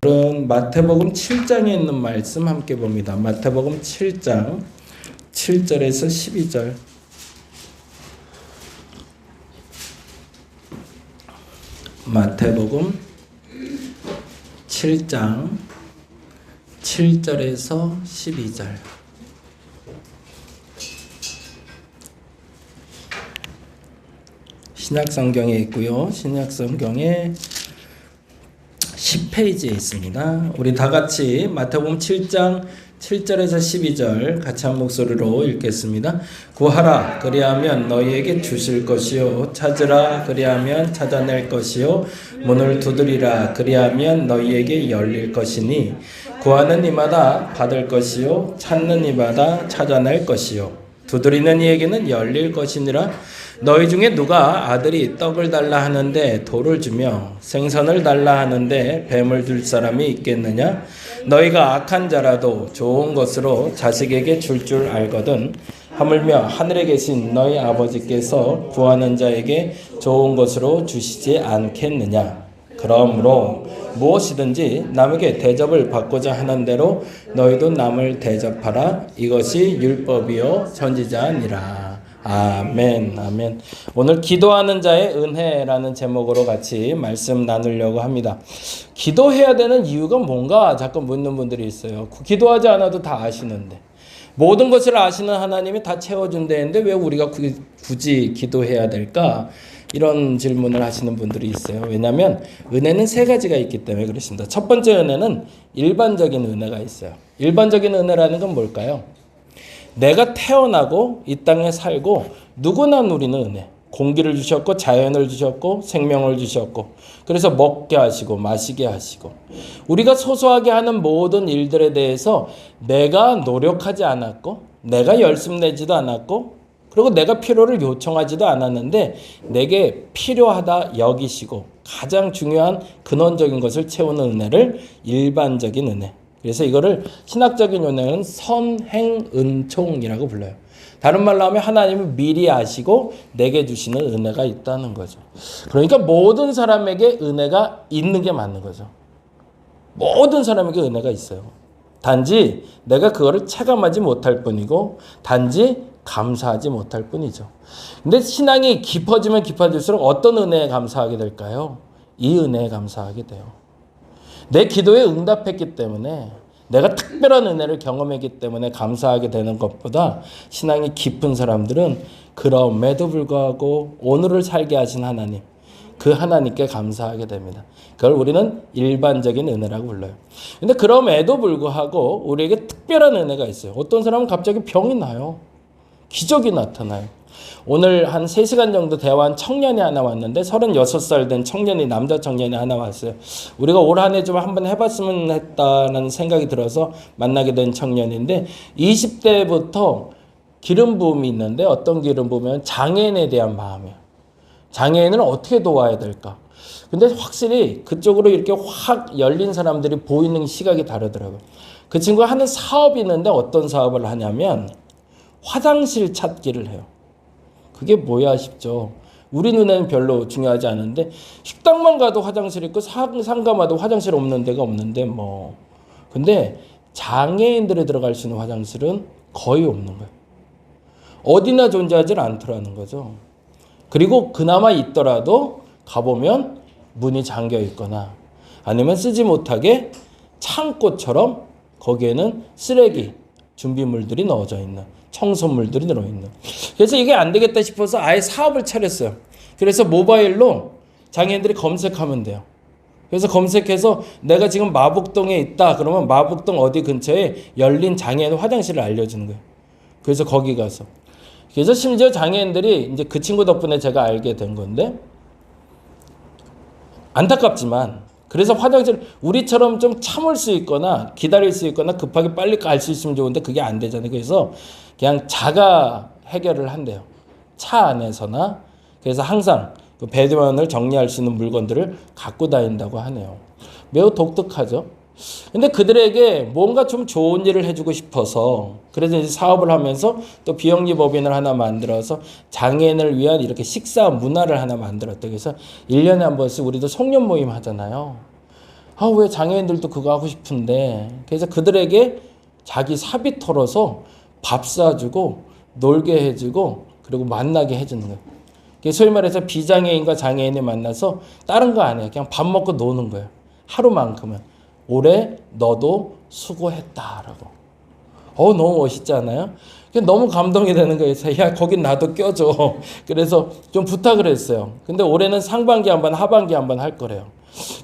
오늘은 마태복음 7장에 있는 말씀 함께 봅니다. 마태복음 7장 7절에서 12절. 마태복음 7장 7절에서 12절. 신약성경에 있고요. 신약성경에 10페이지에 있습니다. 우리 다 같이 마태복음 7장 7절에서 12절 같이 한 목소리로 읽겠습니다. 구하라 그리하면 너희에게 주실 것이요, 찾으라 그리하면 찾아낼 것이요, 문을 두드리라 그리하면 너희에게 열릴 것이니 구하는 이마다 받을 것이요, 찾는 이마다 찾아낼 것이요, 두드리는 이에게는 열릴 것이니라. 너희 중에 누가 아들이 떡을 달라 하는데 돌을 주며 생선을 달라 하는데 뱀을 줄 사람이 있겠느냐? 너희가 악한 자라도 좋은 것으로 자식에게 줄 알거든 하물며 하늘에 계신 너희 아버지께서 구하는 자에게 좋은 것으로 주시지 않겠느냐? 그러므로 무엇이든지 남에게 대접을 받고자 하는 대로 너희도 남을 대접하라. 이것이 율법이요 선지자니라. 아멘, 아멘. 오늘 기도하는 자의 은혜라는 제목으로 같이 말씀 나누려고 합니다. 기도해야 되는 이유가 뭔가 자꾸 묻는 분들이 있어요. 기도하지 않아도 다 아시는데, 모든 것을 아시는 하나님이 다 채워준다는데 왜 우리가 굳이 기도해야 될까? 이런 질문을 하시는 분들이 있어요. 왜냐하면 은혜는 세 가지가 있기 때문에 그렇습니다. 첫 번째 은혜는 일반적인 은혜가 있어요. 일반적인 은혜라는 건 뭘까요? 내가 태어나고 이 땅에 살고 누구나 누리는 은혜. 공기를 주셨고 자연을 주셨고 생명을 주셨고 그래서 먹게 하시고 마시게 하시고 우리가 소소하게 하는 모든 일들에 대해서 내가 노력하지 않았고 내가 열심 내지도 않았고 그리고 내가 필요를 요청하지도 않았는데 내게 필요하다 여기시고 가장 중요한 근원적인 것을 채우는 은혜를 일반적인 은혜. 그래서 이거를 신학적인 은혜는 선행은총이라고 불러요. 다른 말로 하면 하나님은 미리 아시고 내게 주시는 은혜가 있다는 거죠. 그러니까 모든 사람에게 은혜가 있는 게 맞는 거죠. 모든 사람에게 은혜가 있어요. 단지 내가 그거를 체감하지 못할 뿐이고 단지 감사하지 못할 뿐이죠. 근데 신앙이 깊어지면 깊어질수록 어떤 은혜에 감사하게 될까요? 이 은혜에 감사하게 돼요. 내 기도에 응답했기 때문에 내가 특별한 은혜를 경험했기 때문에 감사하게 되는 것보다 신앙이 깊은 사람들은 그럼에도 불구하고 오늘을 살게 하신 하나님, 그 하나님께 감사하게 됩니다. 그걸 우리는 일반적인 은혜라고 불러요. 근데 그럼에도 불구하고 우리에게 특별한 은혜가 있어요. 어떤 사람은 갑자기 병이 나요. 기적이 나타나요. 오늘 한 3시간 정도 대화한 청년이 하나 왔는데 36살 된 청년이 남자 청년이 하나 왔어요. 우리가 올 한 해 좀 한번 해봤으면 했다는 생각이 들어서 만나게 된 청년인데 20대부터 기름 부음이 있는데 어떤 기름 부음이면 장애인에 대한 마음이에요. 장애인을 어떻게 도와야 될까? 근데 확실히 그쪽으로 이렇게 확 열린 사람들이 보이는 시각이 다르더라고요. 그 친구가 하는 사업이 있는데 어떤 사업을 하냐면 화장실 찾기를 해요. 그게 뭐야 싶죠. 우리 눈에는 별로 중요하지 않은데 식당만 가도 화장실 있고 상가마다 화장실 없는 데가 없는데 뭐. 근데 장애인들이 들어갈 수 있는 화장실은 거의 없는 거예요. 어디나 존재하지 않더라는 거죠. 그리고 그나마 있더라도 가보면 문이 잠겨 있거나 아니면 쓰지 못하게 창고처럼 거기에는 쓰레기 준비물들이 넣어져 있는 청소물들이 들어있는. 그래서 이게 안 되겠다 싶어서 아예 사업을 차렸어요. 그래서 모바일로 장애인들이 검색하면 돼요. 그래서 검색해서 내가 지금 마북동에 있다. 그러면 마북동 어디 근처에 열린 장애인 화장실을 알려주는 거예요. 그래서 거기 가서. 그래서 심지어 장애인들이 이제 그 친구 덕분에 제가 알게 된 건데 안타깝지만 그래서 화장실 우리처럼 좀 참을 수 있거나 기다릴 수 있거나 급하게 빨리 갈 수 있으면 좋은데 그게 안 되잖아요. 그래서 그냥 자가 해결을 한대요. 차 안에서나. 그래서 항상 그 배변을 정리할 수 있는 물건들을 갖고 다닌다고 하네요. 매우 독특하죠. 근데 그들에게 뭔가 좀 좋은 일을 해주고 싶어서 그래서 이제 사업을 하면서 또 비영리 법인을 하나 만들어서 장애인을 위한 이렇게 식사 문화를 하나 만들었대요. 그래서 1년에 한 번씩 우리도 송년 모임 하잖아요. 아, 왜 장애인들도 그거 하고 싶은데. 그래서 그들에게 자기 사비 털어서 밥 사주고 놀게 해주고 그리고 만나게 해주는 거예요. 소위 말해서 비장애인과 장애인이 만나서 다른 거 안 해요. 그냥 밥 먹고 노는 거예요. 하루만큼은. 올해 너도 수고했다라고. 너무 멋있지 않아요? 너무 감동이 되는 거예요. 야, 거긴 나도 껴줘. 그래서 좀 부탁을 했어요. 근데 올해는 상반기 한 번, 하반기 한 번 할 거래요.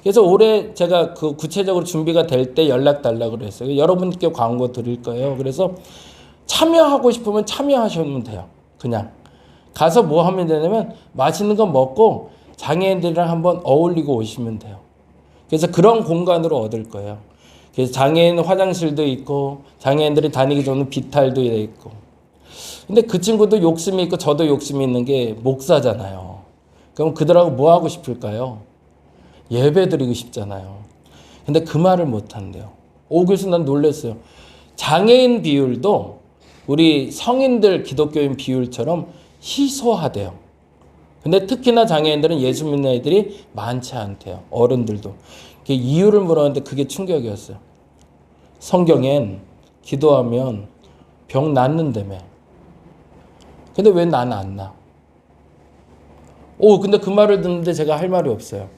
그래서 올해 제가 그 구체적으로 준비가 될 때 연락 달라고 그랬어요. 여러분께 광고 드릴 거예요. 그래서 참여하고 싶으면 참여하시면 돼요. 그냥. 가서 뭐 하면 되냐면 맛있는 거 먹고 장애인들이랑 한번 어울리고 오시면 돼요. 그래서 그런 공간으로 얻을 거예요. 그래서 장애인 화장실도 있고 장애인들이 다니기 좋은 비탈도 있고. 근데 그 친구도 욕심이 있고 저도 욕심이 있는 게 목사잖아요. 그럼 그들하고 뭐 하고 싶을까요? 예배 드리고 싶잖아요. 근데 그 말을 못 한대요. 그래서 난 놀랐어요. 장애인 비율도 우리 성인들 기독교인 비율처럼 희소하대요. 근데 특히나 장애인들은 예수 믿는 애들이 많지 않대요. 어른들도. 이유를 물었는데 그게 충격이었어요. 성경엔 기도하면 병 낫는다며. 근데 왜 나는 안 나? 근데 그 말을 듣는데 제가 할 말이 없어요.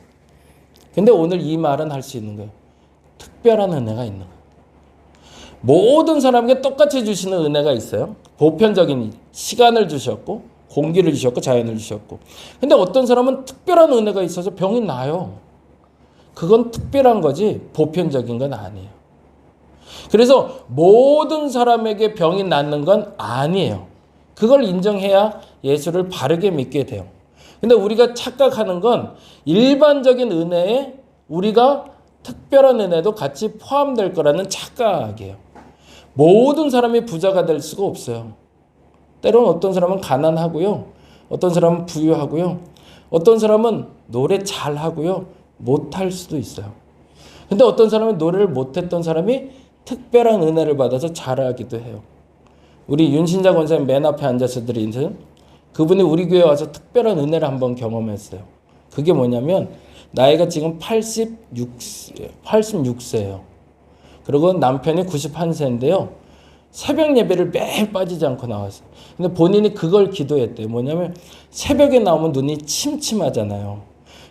근데 오늘 이 말은 할 수 있는 거예요. 특별한 은혜가 있는 거예요. 모든 사람에게 똑같이 주시는 은혜가 있어요. 보편적인 시간을 주셨고 공기를 주셨고 자연을 주셨고. 근데 어떤 사람은 특별한 은혜가 있어서 병이 나요. 그건 특별한 거지 보편적인 건 아니에요. 그래서 모든 사람에게 병이 낫는 건 아니에요. 그걸 인정해야 예수를 바르게 믿게 돼요. 근데 우리가 착각하는 건 일반적인 은혜에 우리가 특별한 은혜도 같이 포함될 거라는 착각이에요. 모든 사람이 부자가 될 수가 없어요. 때로는 어떤 사람은 가난하고요. 어떤 사람은 부유하고요. 어떤 사람은 노래 잘하고요. 못할 수도 있어요. 근데 어떤 사람은 노래를 못했던 사람이 특별한 은혜를 받아서 잘하기도 해요. 우리 윤신자 권사님 맨 앞에 앉아서 드린 그분이 우리 교회에 와서 특별한 은혜를 한번 경험했어요. 그게 뭐냐면 나이가 지금 86세예요. 그리고 남편이 91세인데요. 새벽 예배를 매일 빠지지 않고 나왔어요. 근데 본인이 그걸 기도했대요. 뭐냐면 새벽에 나오면 눈이 침침하잖아요.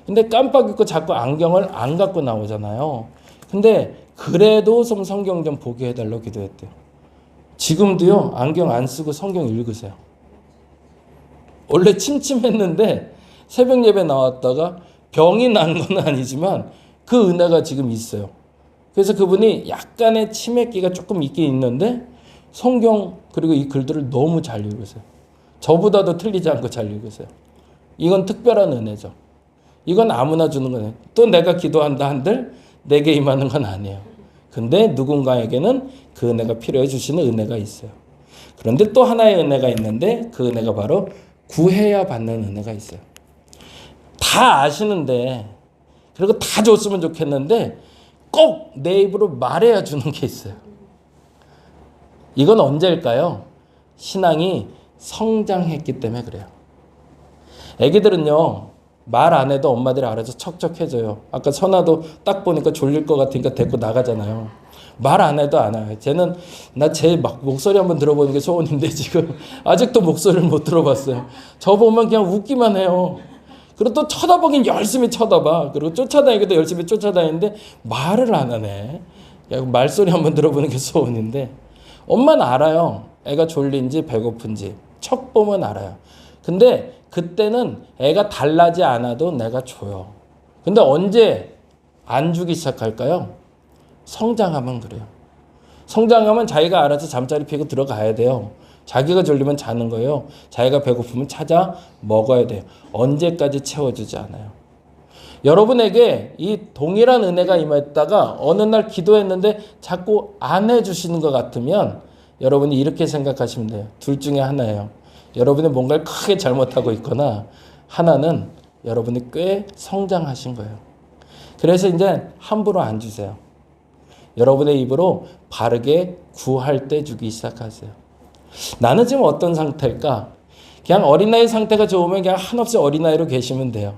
근데 깜빡 잊고 자꾸 안경을 안 갖고 나오잖아요. 근데 그래도 좀 성경 좀 보게 해달라고 기도했대요. 지금도요. 안경 안 쓰고 성경 읽으세요. 원래 침침했는데 새벽 예배 나왔다가 병이 난 건 아니지만 그 은혜가 지금 있어요. 그래서 그분이 약간의 치매기가 조금 있긴 있는데 성경 그리고 이 글들을 너무 잘 읽으세요. 저보다도 틀리지 않고 잘 읽으세요. 이건 특별한 은혜죠. 이건 아무나 주는 거예요. 또 내가 기도한다 한들 내게 임하는 건 아니에요. 근데 누군가에게는 그 은혜가 필요해 주시는 은혜가 있어요. 그런데 또 하나의 은혜가 있는데 그 은혜가 바로 구해야 받는 은혜가 있어요. 다 아시는데 그리고 다 줬으면 좋겠는데 꼭 내 입으로 말해야 주는 게 있어요. 이건 언제일까요? 신앙이 성장했기 때문에 그래요. 애기들은요. 말 안 해도 엄마들이 알아서 척척해져요. 아까 선아도 딱 보니까 졸릴 것 같으니까 데리고 나가잖아요. 말 안 해도 안 와요. 쟤는 나 제 목소리 한번 들어보는 게 소원인데 지금 아직도 목소리를 못 들어봤어요. 저 보면 그냥 웃기만 해요. 그리고 또 쳐다보긴 열심히 쳐다봐. 그리고 쫓아다니기도 열심히 쫓아다니는데 말을 안 하네. 말소리 한번 들어보는 게 소원인데 엄마는 알아요. 애가 졸린지 배고픈지 척 보면 알아요. 근데 그때는 애가 달라지 않아도 내가 줘요. 근데 언제 안 주기 시작할까요? 성장하면 그래요. 성장하면 자기가 알아서 잠자리 피고 들어가야 돼요. 자기가 졸리면 자는 거예요. 자기가 배고프면 찾아 먹어야 돼요. 언제까지 채워주지 않아요. 여러분에게 이 동일한 은혜가 임했다가 어느 날 기도했는데 자꾸 안 해주시는 것 같으면 여러분이 이렇게 생각하시면 돼요. 둘 중에 하나예요. 여러분이 뭔가를 크게 잘못하고 있거나 하나는 여러분이 꽤 성장하신 거예요. 그래서 이제 함부로 안 주세요. 여러분의 입으로 바르게 구할 때 주기 시작하세요. 나는 지금 어떤 상태일까? 그냥 어린아이 상태가 좋으면 그냥 한없이 어린아이로 계시면 돼요.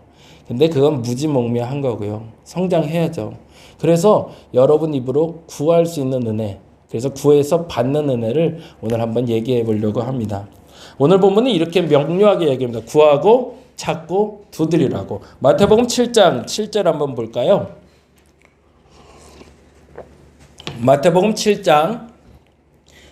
근데 그건 무지몽매한 거고요. 성장해야죠. 그래서 여러분 입으로 구할 수 있는 은혜, 그래서 구해서 받는 은혜를 오늘 한번 얘기해 보려고 합니다. 오늘 본문은 이렇게 명료하게 얘기합니다. 구하고 찾고 두드리라고. 마태복음 7장 7절 한번 볼까요? 마태복음 7장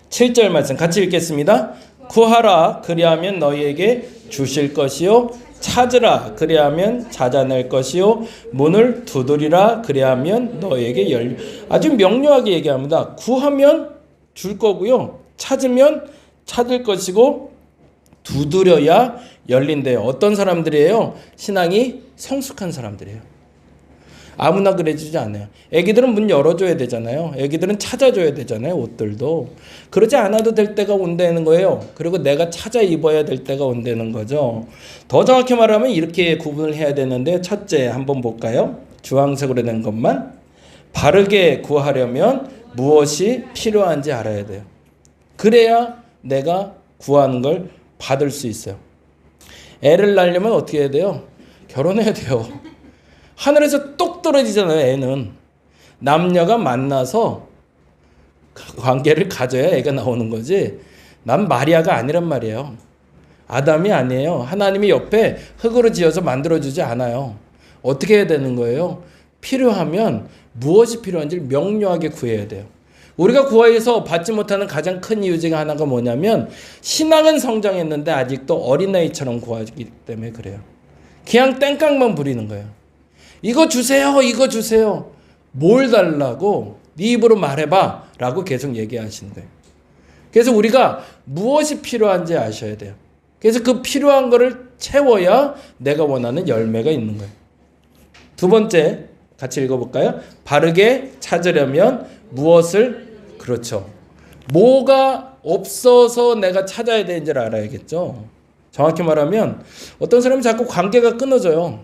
7절 말씀 같이 읽겠습니다. 구하라 그리하면 너희에게 주실 것이요 찾으라 그리하면 찾아낼 것이요 문을 두드리라 그리하면 너희에게 열려. 아주 명료하게 얘기합니다. 구하면 줄 거고요. 찾으면 찾을 것이고 두드려야 열린대요. 어떤 사람들이에요? 신앙이 성숙한 사람들이에요. 아무나 그래주지 않아요. 애기들은 문 열어줘야 되잖아요. 애기들은 찾아줘야 되잖아요. 옷들도. 그러지 않아도 될 때가 온다는 거예요. 그리고 내가 찾아 입어야 될 때가 온다는 거죠. 더 정확히 말하면 이렇게 구분을 해야 되는데, 첫째 한번 볼까요? 주황색으로 된 것만. 바르게 구하려면 무엇이 필요한지 알아야 돼요. 그래야 내가 구하는 걸 받을 수 있어요. 애를 낳으려면 어떻게 해야 돼요? 결혼해야 돼요. 하늘에서 똑 떨어지잖아요. 애는 남녀가 만나서 관계를 가져야 애가 나오는 거지. 난 마리아가 아니란 말이에요. 아담이 아니에요. 하나님이 옆에 흙으로 지어서 만들어주지 않아요. 어떻게 해야 되는 거예요? 필요하면 무엇이 필요한지를 명료하게 구해야 돼요. 우리가 구하에서 받지 못하는 가장 큰 이유 중에 하나가 뭐냐면, 신앙은 성장했는데 아직도 어린아이처럼 구하기 때문에 그래요. 그냥 땡깡만 부리는 거예요. 이거 주세요, 이거 주세요. 뭘 달라고? 네 입으로 말해봐 라고 계속 얘기하시는 거예요. 그래서 우리가 무엇이 필요한지 아셔야 돼요. 그래서 그 필요한 거를 채워야 내가 원하는 열매가 있는 거예요. 두 번째 같이 읽어볼까요? 바르게 찾으려면 무엇을, 그렇죠. 뭐가 없어서 내가 찾아야 되는지를 알아야겠죠. 정확히 말하면 어떤 사람은 자꾸 관계가 끊어져요.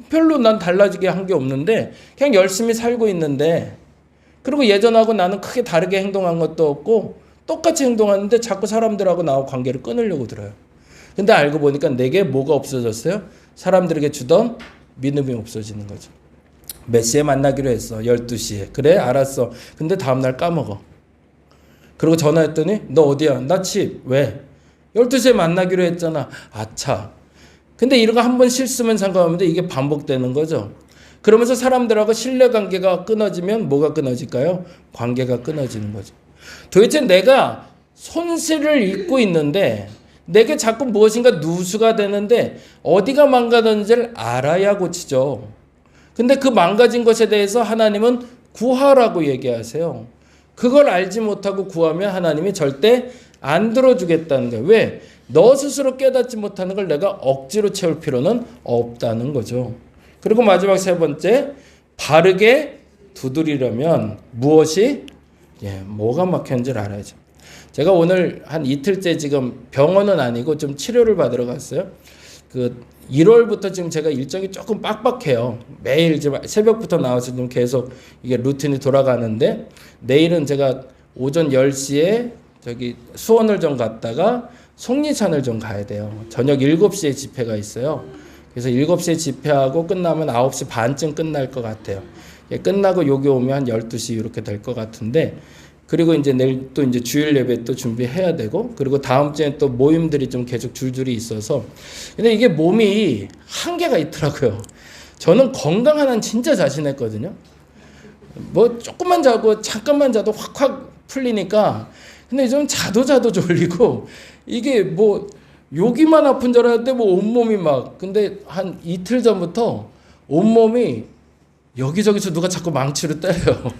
별로 난 달라지게 한 게 없는데 그냥 열심히 살고 있는데, 그리고 예전하고 나는 크게 다르게 행동한 것도 없고 똑같이 행동하는데 자꾸 사람들하고 나하고 관계를 끊으려고 들어요. 근데 알고 보니까 내게 뭐가 없어졌어요? 사람들에게 주던 믿음이 없어지는 거죠. 몇 시에 만나기로 했어? 12시에. 그래 알았어. 근데 다음날 까먹어. 그리고 전화했더니 너 어디야? 나 집. 왜? 12시에 만나기로 했잖아. 아차. 근데 이런 거 한 번 실수면 상관없는데 이게 반복되는 거죠. 그러면서 사람들하고 신뢰관계가 끊어지면 뭐가 끊어질까요? 관계가 끊어지는 거죠. 도대체 내가 손실을 입고 있는데, 내게 자꾸 무엇인가 누수가 되는데 어디가 망가졌는지를 알아야 고치죠. 근데 그 망가진 것에 대해서 하나님은 구하라고 얘기하세요. 그걸 알지 못하고 구하면 하나님이 절대 안 들어주겠다는 거예요. 왜? 너 스스로 깨닫지 못하는 걸 내가 억지로 채울 필요는 없다는 거죠. 그리고 마지막 세 번째, 바르게 두드리려면 무엇이, 뭐가 막혔는지를 알아야죠. 제가 오늘 한 이틀째 지금 병원은 아니고 좀 치료를 받으러 갔어요. 1월부터 지금 제가 일정이 조금 빡빡해요. 매일 새벽부터 나와서 좀 계속 이게 루틴이 돌아가는데, 내일은 제가 오전 10시에 저기 수원을 좀 갔다가 속리산을 좀 가야 돼요. 저녁 7시에 집회가 있어요. 그래서 7시에 집회하고 끝나면 9시 반쯤 끝날 것 같아요. 끝나고 여기 오면 한 12시 이렇게 될 것 같은데, 그리고 이제 내일 또 이제 주일 예배 또 준비해야 되고, 그리고 다음 주에 또 모임들이 좀 계속 줄줄이 있어서, 근데 이게 몸이 한계가 있더라고요. 저는 건강한 한 진짜 자신했거든요. 뭐 조금만 자고 잠깐만 자도 확확 풀리니까, 근데 좀 자도 졸리고, 이게 뭐 여기만 아픈 줄 알았는데 뭐 온몸이 막, 근데 한 이틀 전부터 온몸이 여기저기서 누가 자꾸 망치로 때려요.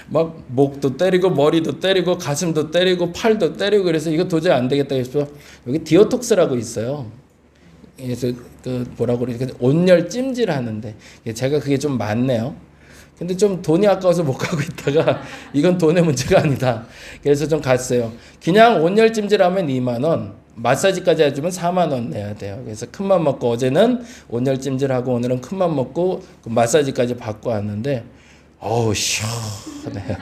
막 목도 때리고 머리도 때리고 가슴도 때리고 팔도 때리고, 그래서 이거 도저히 안 되겠다 해서 여기 디오톡스라고 있어요. 그래서 뭐라고 그러지? 온열 찜질 하는데 제가 그게 좀 많네요. 근데 좀 돈이 아까워서 못 가고 있다가 이건 돈의 문제가 아니다. 그래서 좀 갔어요. 그냥 온열 찜질하면 2만 원, 마사지까지 해주면 4만 원 내야 돼요. 그래서 큰맘 먹고 어제는 온열 찜질하고 오늘은 큰맘 먹고 그 마사지까지 받고 왔는데, 어우 시원해요.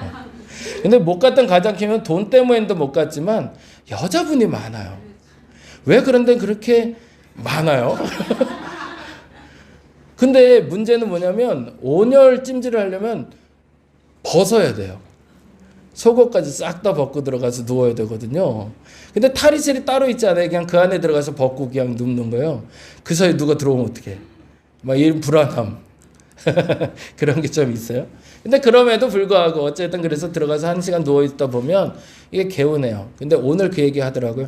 근데 못 갔던 가장 키면 돈 때문에도 못 갔지만 여자분이 많아요. 왜 그런데 그렇게 많아요? 근데 문제는 뭐냐면 온열 찜질을 하려면 벗어야 돼요. 속옷까지 싹 다 벗고 들어가서 누워야 되거든요. 근데 탈의실이 따로 있잖아요. 그냥 그 안에 들어가서 벗고 그냥 눕는 거예요. 그 사이에 누가 들어오면 어떡해. 막 이런 불안함. 그런 게 좀 있어요. 근데 그럼에도 불구하고 어쨌든 그래서 들어가서 1시간 누워있다 보면 이게 개운해요. 근데 오늘 그 얘기 하더라고요.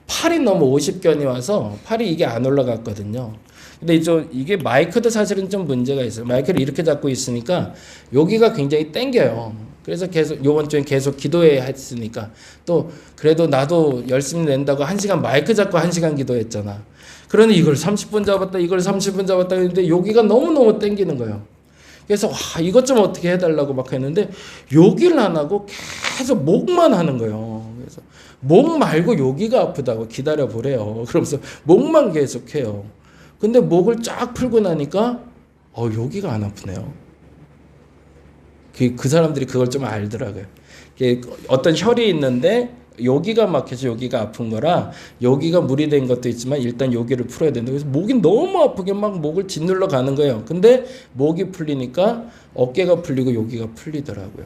팔이 너무 50견이 와서 팔이 이게 안 올라갔거든요. 근데 이게 마이크도 사실은 좀 문제가 있어요. 마이크를 이렇게 잡고 있으니까 여기가 굉장히 땡겨요. 그래서 계속 요번 주엔 계속 기도해야 했으니까 또 그래도 나도 열심히 낸다고 1시간 마이크 잡고 1시간 기도했잖아. 그러니 이걸 30분 잡았다 이걸 30분 잡았다 했는데 여기가 너무너무 땡기는 거예요. 그래서 와 이것 좀 어떻게 해달라고 막 했는데 여기를 안 하고 계속 목만 하는 거예요. 그래서 목 말고 여기가 아프다고 기다려 보래요. 그러면서 목만 계속 해요. 근데 목을 쫙 풀고 나니까 여기가 안 아프네요. 그 사람들이 그걸 좀 알더라고요. 어떤 혈이 있는데 여기가 막혀서 여기가 아픈 거라 여기가 물이 된 것도 있지만 일단 여기를 풀어야 된다. 그래서 목이 너무 아프게 막 목을 짓눌러 가는 거예요. 근데 목이 풀리니까 어깨가 풀리고 여기가 풀리더라고요.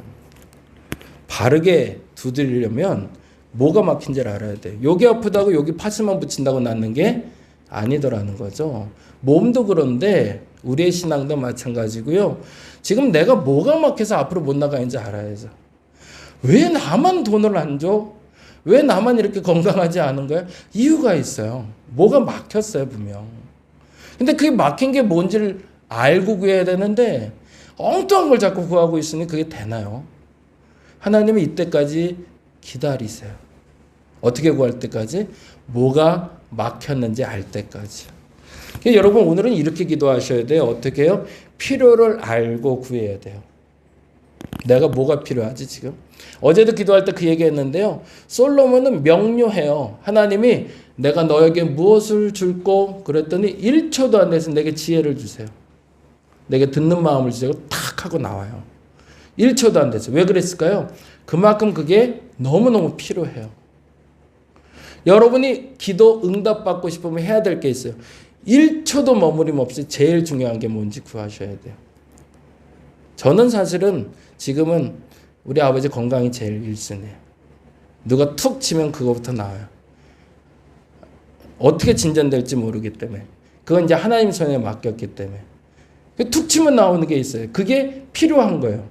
바르게 두드리려면 뭐가 막힌지를 알아야 돼요. 여기 아프다고 여기 파스만 붙인다고 낫는 게 아니더라는 거죠. 몸도 그런데 우리의 신앙도 마찬가지고요. 지금 내가 뭐가 막혀서 앞으로 못 나가는지 알아야죠. 왜 나만 돈을 안 줘? 왜 나만 이렇게 건강하지 않은 거야? 이유가 있어요. 뭐가 막혔어요, 분명. 근데 그게 막힌 게 뭔지를 알고 구해야 되는데 엉뚱한 걸 자꾸 구하고 있으니 그게 되나요? 하나님은 이때까지 기다리세요. 어떻게 구할 때까지? 뭐가 막혔는지 알 때까지. 여러분 오늘은 이렇게 기도하셔야 돼요. 어떻게 해요? 필요를 알고 구해야 돼요. 내가 뭐가 필요하지 지금? 어제도 기도할 때 그 얘기했는데요. 솔로몬은 명료해요. 하나님이 내가 너에게 무엇을 줄고 그랬더니 1초도 안 돼서 내게 지혜를 주세요. 내게 듣는 마음을 주세요. 탁 하고 나와요. 1초도 안 돼서. 왜 그랬을까요? 그만큼 그게 너무너무 필요해요. 여러분이 기도 응답받고 싶으면 해야 될 게 있어요. 1초도 머무림 없이 제일 중요한 게 뭔지 구하셔야 돼요. 저는 사실은 지금은 우리 아버지 건강이 제일 1순위예요. 누가 툭 치면 그거부터 나와요. 어떻게 진전될지 모르기 때문에. 그건 이제 하나님 손에 맡겼기 때문에. 툭 치면 나오는 게 있어요. 그게 필요한 거예요.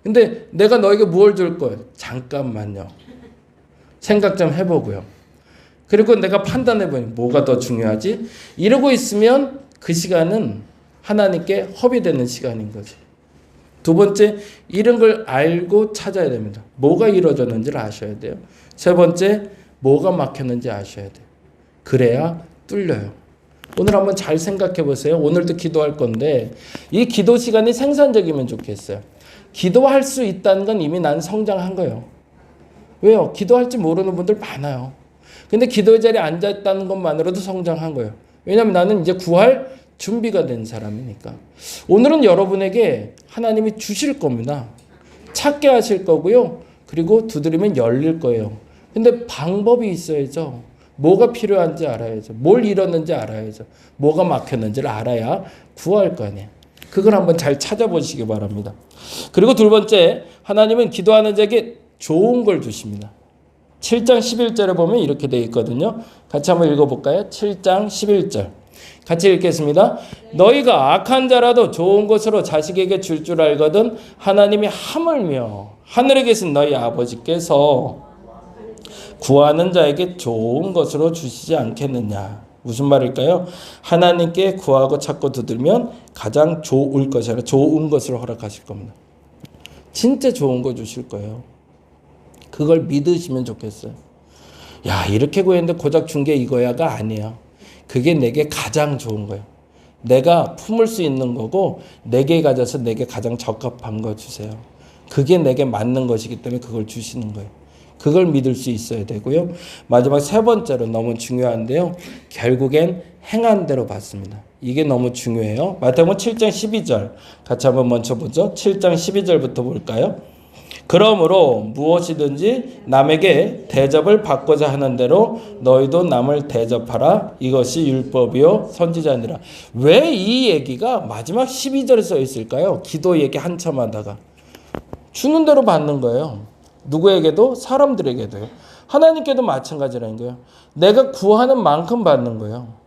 근데 내가 너에게 뭘 줄 거예요? 잠깐만요. 생각 좀 해보고요. 그리고 내가 판단해보니 뭐가 더 중요하지? 이러고 있으면 그 시간은 하나님께 허비되는 시간인 거죠. 두 번째, 이런 걸 알고 찾아야 됩니다. 뭐가 이루어졌는지를 아셔야 돼요. 세 번째, 뭐가 막혔는지 아셔야 돼요. 그래야 뚫려요. 오늘 한번 잘 생각해 보세요. 오늘도 기도할 건데 이 기도 시간이 생산적이면 좋겠어요. 기도할 수 있다는 건 이미 난 성장한 거예요. 왜요? 기도할 줄 모르는 분들 많아요. 근데 기도의 자리에 앉아있다는 것만으로도 성장한 거예요. 왜냐하면 나는 이제 구할 준비가 된 사람이니까. 오늘은 여러분에게 하나님이 주실 겁니다. 찾게 하실 거고요. 그리고 두드리면 열릴 거예요. 근데 방법이 있어야죠. 뭐가 필요한지 알아야죠. 뭘 잃었는지 알아야죠. 뭐가 막혔는지를 알아야 구할 거 아니에요. 그걸 한번 잘 찾아보시기 바랍니다. 그리고 두 번째, 하나님은 기도하는 자에게 좋은 걸 주십니다. 7장 11절에 보면 이렇게 되어 있거든요. 같이 한번 읽어볼까요? 7장 11절. 같이 읽겠습니다. 너희가 악한 자라도 좋은 것으로 자식에게 줄 줄 알거든 하나님이 하물며 하늘에 계신 너희 아버지께서 구하는 자에게 좋은 것으로 주시지 않겠느냐. 무슨 말일까요? 하나님께 구하고 찾고 두들면 가장 좋을 것이 아니라 좋은 것을 허락하실 겁니다. 진짜 좋은 거 주실 거예요. 그걸 믿으시면 좋겠어요. 야, 이렇게 구했는데 고작 준 게 이거야가 아니에요. 그게 내게 가장 좋은 거예요. 내가 품을 수 있는 거고 내게 가져서 내게 가장 적합한 거 주세요. 그게 내게 맞는 것이기 때문에 그걸 주시는 거예요. 그걸 믿을 수 있어야 되고요. 마지막 세 번째로 너무 중요한데요. 결국엔 행한 대로 받습니다. 이게 너무 중요해요. 마태복음 7장 12절 같이 한번 먼저 보죠. 7장 12절부터 볼까요? 그러므로 무엇이든지 남에게 대접을 받고자 하는 대로 너희도 남을 대접하라. 이것이 율법이요 선지자니라. 왜 이 얘기가 마지막 12절에 써 있을까요? 기도 얘기 한참 하다가. 주는 대로 받는 거예요. 누구에게도 사람들에게도요. 하나님께도 마찬가지라는 거예요. 내가 구하는 만큼 받는 거예요.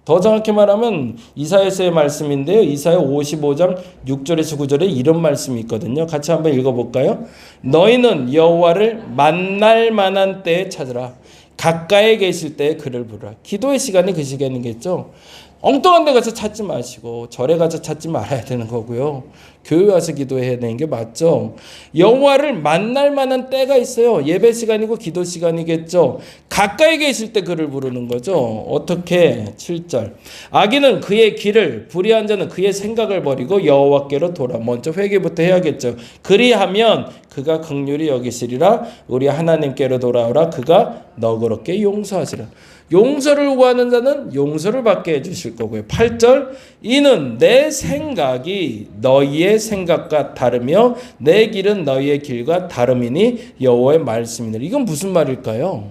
더 정확히 말하면 이사야서의 말씀인데요. 이사야 55장 6절에서 9절에 이런 말씀이 있거든요. 같이 한번 읽어볼까요? 너희는 여호와를 만날 만한 때에 찾으라. 가까이 계실 때에 그를 부르라. 기도의 시간이 그 시간이겠죠. 엉뚱한 데 가서 찾지 마시고 절에 가서 찾지 말아야 되는 거고요. 교회 와서 기도해야 되는 게 맞죠. 여호와를 만날 만한 때가 있어요. 예배 시간이고 기도 시간이겠죠. 가까이 계실 때 그를 부르는 거죠. 어떻게? 7절. 악인은 그의 길을, 불의한 자는 그의 생각을 버리고 여호와께로 돌아. 먼저 회개부터 해야겠죠. 그리하면 그가 긍휼히 여기시리라. 우리 하나님께로 돌아오라. 그가 너그럽게 용서하시라. 용서를 구하는 자는 용서를 받게 해주실 거고요. 8절. 이는 내 생각이 너희의 생각과 다르며 내 길은 너희의 길과 다름이니 여호와의 말씀이니라. 이건 무슨 말일까요?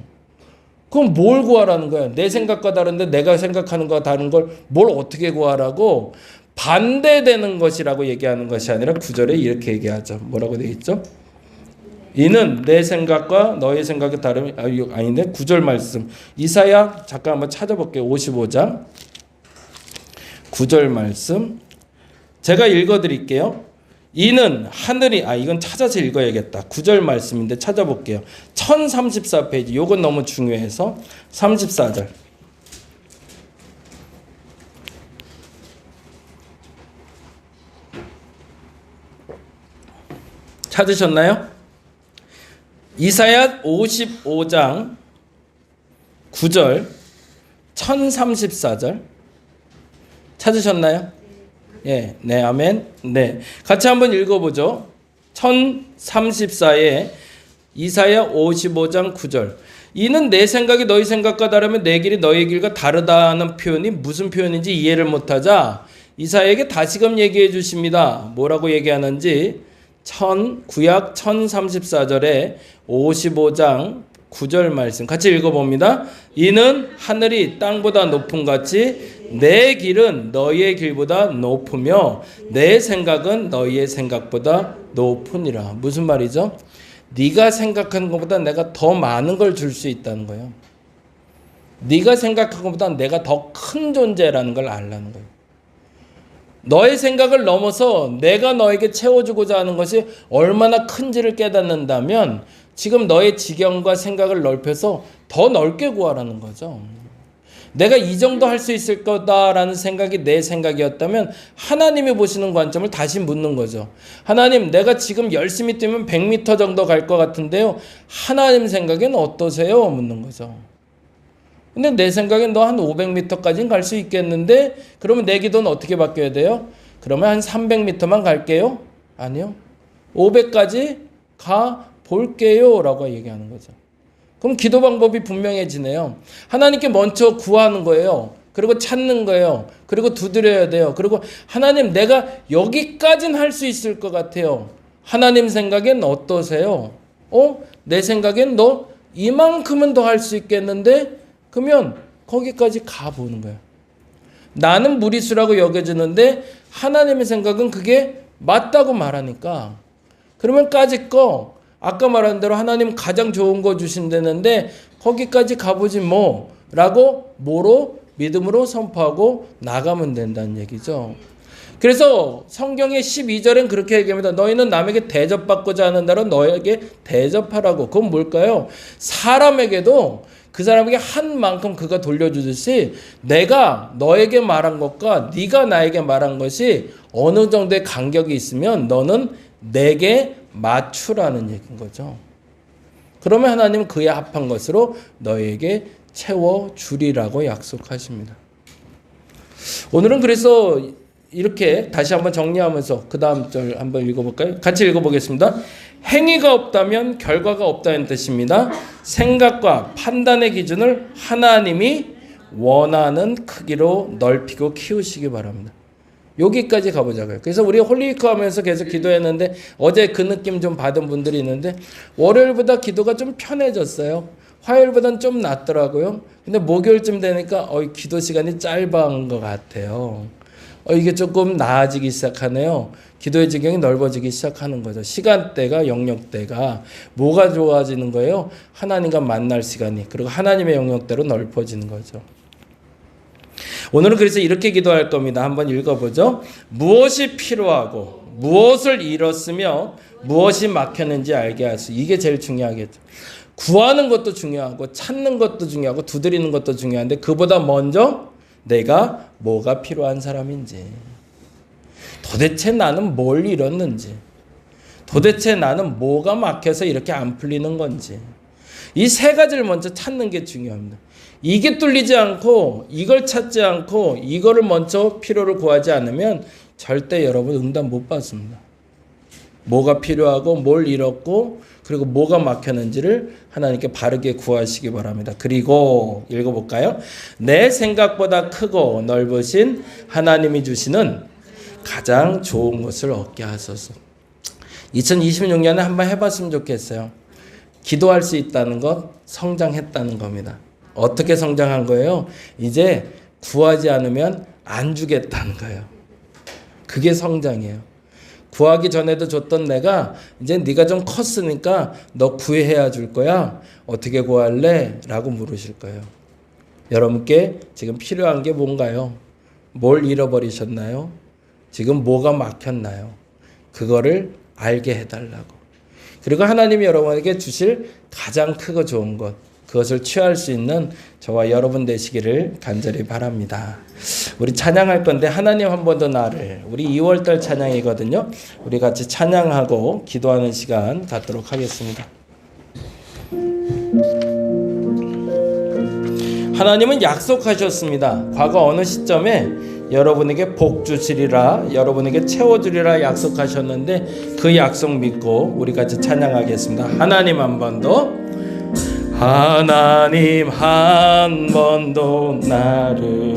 그럼 뭘 구하라는 거야? 내 생각과 다른데 내가 생각하는 것과 다른 걸 뭘 어떻게 구하라고? 반대되는 것이라고 얘기하는 것이 아니라 9절에 이렇게 얘기하죠. 뭐라고 되어 있죠? 이는 내 생각과 너의 생각이 다름이 아닌데 9절 말씀. 이사야 잠깐 한번 찾아볼게요. 55장 9절 말씀. 제가 읽어드릴게요. 이는 하늘이 이건 찾아서 읽어야겠다. 9절 말씀인데 찾아볼게요. 1034페이지. 요건 너무 중요해서 34절. 찾으셨나요? 이사야 55장 9절 1034절 찾으셨나요? 예, 네, 아멘. 네, 같이 한번 읽어보죠. 1034에 이사야 55장 9절. 이는 내 생각이 너희 생각과 다르면 내 길이 너희 길과 다르다는 표현이 무슨 표현인지 이해를 못하자 이사야에게 다시금 얘기해 주십니다. 뭐라고 얘기하는지 구약 1034절에 55장 9절 말씀 같이 읽어봅니다. 이는 하늘이 땅보다 높음 같이 내 길은 너희의 길보다 높으며 내 생각은 너희의 생각보다 높으니라. 무슨 말이죠? 네가 생각하는 것보다 내가 더 많은 걸 줄 수 있다는 거예요. 네가 생각하는 것보다 내가 더 큰 존재라는 걸 알라는 거예요. 너의 생각을 넘어서 내가 너에게 채워주고자 하는 것이 얼마나 큰지를 깨닫는다면 지금 너의 지경과 생각을 넓혀서 더 넓게 구하라는 거죠. 내가 이 정도 할 수 있을 거다라는 생각이 내 생각이었다면 하나님이 보시는 관점을 다시 묻는 거죠. 하나님, 내가 지금 열심히 뛰면 100m 정도 갈 것 같은데요. 하나님 생각엔 어떠세요? 묻는 거죠. 근데 내 생각엔 너 한 500m까지는 갈 수 있겠는데 그러면 내 기도는 어떻게 바뀌어야 돼요? 그러면 한 300m만 갈게요? 아니요. 500까지 가 볼게요 라고 얘기하는 거죠. 그럼 기도 방법이 분명해지네요. 하나님께 먼저 구하는 거예요. 그리고 찾는 거예요. 그리고 두드려야 돼요. 그리고 하나님, 내가 여기까지는 할 수 있을 것 같아요. 하나님 생각엔 어떠세요? 내 생각엔 너 이만큼은 더 할 수 있겠는데 그러면 거기까지 가보는 거예요. 나는 무리수라고 여겨지는데 하나님의 생각은 그게 맞다고 말하니까 그러면 까짓 거 아까 말한 대로 하나님 가장 좋은 거 주신다는데 거기까지 가보지 뭐 라고 뭐로? 믿음으로 선포하고 나가면 된다는 얘기죠. 그래서 성경의 12절엔 그렇게 얘기합니다. 너희는 남에게 대접받고자 하는 대로 너에게 대접하라고. 그건 뭘까요? 사람에게도 그 사람에게 한 만큼 그가 돌려주듯이 내가 너에게 말한 것과 네가 나에게 말한 것이 어느 정도의 간격이 있으면 너는 내게 맞추라는 얘기인 거죠. 그러면 하나님은 그에 합한 것으로 너에게 채워주리라고 약속하십니다. 오늘은 그래서 이렇게 다시 한번 정리하면서 그 다음 절 한번 읽어볼까요? 같이 읽어보겠습니다. 행위가 없다면 결과가 없다는 뜻입니다. 생각과 판단의 기준을 하나님이 원하는 크기로 넓히고 키우시기 바랍니다. 여기까지 가보자고요. 그래서 우리 홀리위크 하면서 계속 기도했는데 어제 그 느낌 좀 받은 분들이 있는데 월요일보다 기도가 좀 편해졌어요. 화요일보다는 좀 낫더라고요. 근데 목요일쯤 되니까 기도 시간이 짧은 것 같아요. 이게 조금 나아지기 시작하네요. 기도의 지경이 넓어지기 시작하는 거죠. 시간대가, 영역대가 뭐가 좋아지는 거예요? 하나님과 만날 시간이, 그리고 하나님의 영역대로 넓어지는 거죠. 오늘은 그래서 이렇게 기도할 겁니다. 한번 읽어보죠. 무엇이 필요하고 무엇을 잃었으며 무엇이 막혔는지 알게 하소. 이게 제일 중요하겠죠. 구하는 것도 중요하고 찾는 것도 중요하고 두드리는 것도 중요한데 그보다 먼저 내가 뭐가 필요한 사람인지, 도대체 나는 뭘 잃었는지, 도대체 나는 뭐가 막혀서 이렇게 안 풀리는 건지, 이 세 가지를 먼저 찾는 게 중요합니다. 이게 뚫리지 않고 이걸 찾지 않고 이거를 먼저 필요를 구하지 않으면 절대 여러분 응답 못 받습니다. 뭐가 필요하고 뭘 잃었고 그리고 뭐가 막혔는지를 하나님께 바르게 구하시기 바랍니다. 그리고 읽어볼까요? 내 생각보다 크고 넓으신 하나님이 주시는 가장 좋은 것을 얻게 하소서. 2026년에 한번 해봤으면 좋겠어요. 기도할 수 있다는 것, 성장했다는 겁니다. 어떻게 성장한 거예요? 이제 구하지 않으면 안 주겠다는 거예요. 그게 성장이에요. 구하기 전에도 줬던 내가 이제 네가 좀 컸으니까 너 구해야 줄 거야. 어떻게 구할래? 라고 물으실 거예요. 여러분께 지금 필요한 게 뭔가요? 뭘 잃어버리셨나요? 지금 뭐가 막혔나요? 그거를 알게 해달라고. 그리고 하나님이 여러분에게 주실 가장 크고 좋은 것, 그것을 취할 수 있는 저와 여러분 되시기를 간절히 바랍니다. 우리 찬양할 건데 하나님 한 번 더 나를, 우리 2월달 찬양이거든요. 우리 같이 찬양하고 기도하는 시간 갖도록 하겠습니다. 하나님은 약속하셨습니다. 과거 어느 시점에 여러분에게 복 주시리라, 여러분에게 채워주리라 약속하셨는데 그 약속 믿고 우리 같이 찬양하겠습니다. 하나님 한 번 더, 하나님 한 번 더 나를